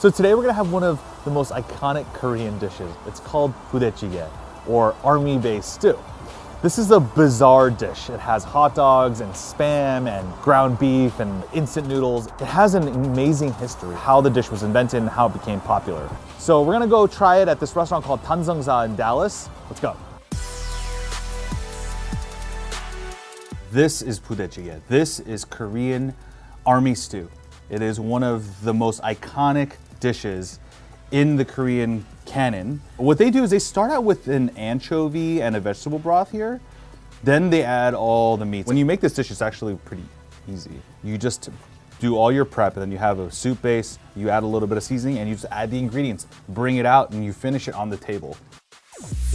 So today we're gonna have one of the most iconic Korean dishes. It's called budae-jjigae, or army-based stew. This is a bizarre dish. It has hot dogs and spam and ground beef and instant noodles. It has an amazing history, how the dish was invented and how it became popular. So we're gonna go try it at this restaurant called Tanseongsa in Dallas. Let's go. This is budae-jjigae. This is Korean army stew. It is one of the most iconic dishes in the Korean canon. What they do is they start out with an anchovy and a vegetable broth here. Then they add all the meats. When you make this dish, it's actually pretty easy. You just do all your prep, and then you have a soup base, you add a little bit of seasoning, and you just add the ingredients, bring it out, and you finish it on the table.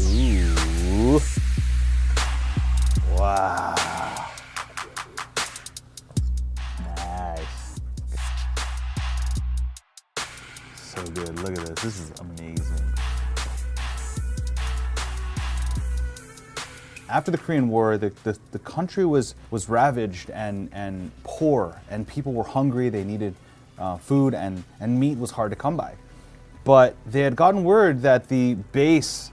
Ooh. Wow. So good, look at this. This is amazing. After the Korean War, the country was ravaged and poor, and people were hungry. They needed food, and meat was hard to come by. But they had gotten word that the base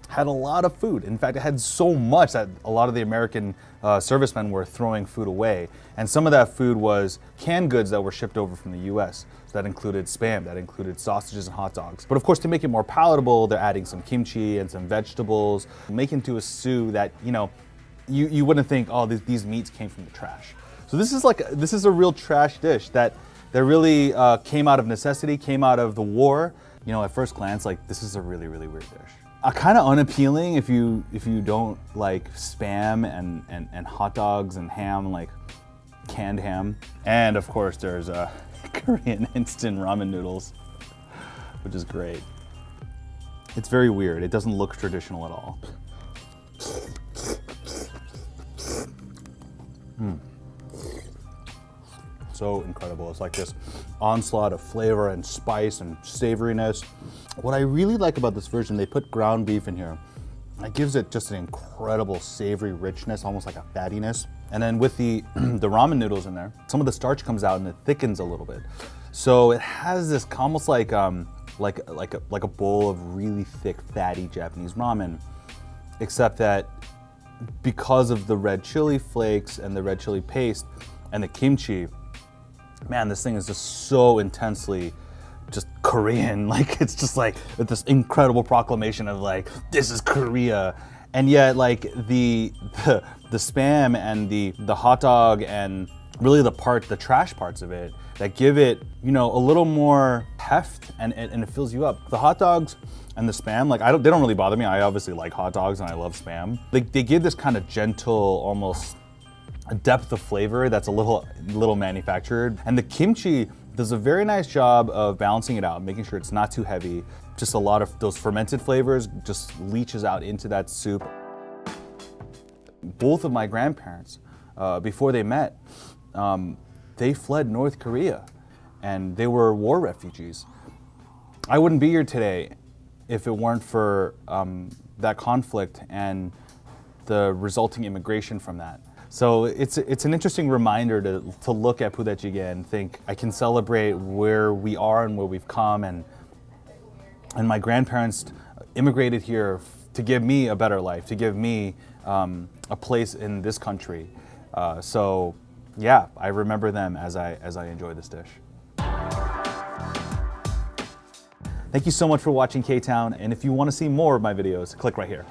had a lot of food. In fact, it had so much that a lot of the American servicemen were throwing food away. And some of that food was canned goods that were shipped over from the US. So that included spam, that included sausages and hot dogs. But of course, to make it more palatable, they're adding some kimchi and some vegetables, making into a stew that, you know, you wouldn't think, oh, these meats came from the trash. So this is a real trash dish that really came out of necessity, came out of the war. You know, at first glance, like, this is a really, really weird dish. Kind of unappealing if you don't like spam and hot dogs and ham, like canned ham. And of course there's Korean instant ramen noodles, which is great. It's very weird. It doesn't look traditional at all. So incredible. It's like this onslaught of flavor and spice and savoriness. What I really like about this version, they put ground beef in here. It gives it just an incredible savory richness, almost like a fattiness. And then with the ramen noodles in there, some of the starch comes out and it thickens a little bit. So it has this almost like a bowl of really thick, fatty Japanese ramen, except that because of the red chili flakes and the red chili paste and the kimchi, man, this thing is just so intensely just Korean. Like, it's just like this incredible proclamation of like, this is Korea. And yet, like, the spam and the hot dog and really the trash parts of it that give it, you know, a little more heft and it fills you up. The hot dogs and the spam, like, they don't really bother me. I obviously like hot dogs and I love spam. They give this kind of gentle, almost a depth of flavor that's a little manufactured. And the kimchi does a very nice job of balancing it out, making sure it's not too heavy. Just a lot of those fermented flavors just leaches out into that soup. Both of my grandparents, before they met, they fled North Korea and they were war refugees. I wouldn't be here today if it weren't for that conflict and the resulting immigration from that. So it's an interesting reminder to look at budae-jjigae and think, I can celebrate where we are and where we've come, and my grandparents immigrated here to give me a better life, to give me a place in this country. So yeah, I remember them as I enjoy this dish. Thank you so much for watching K-Town, and if you want to see more of my videos, click right here.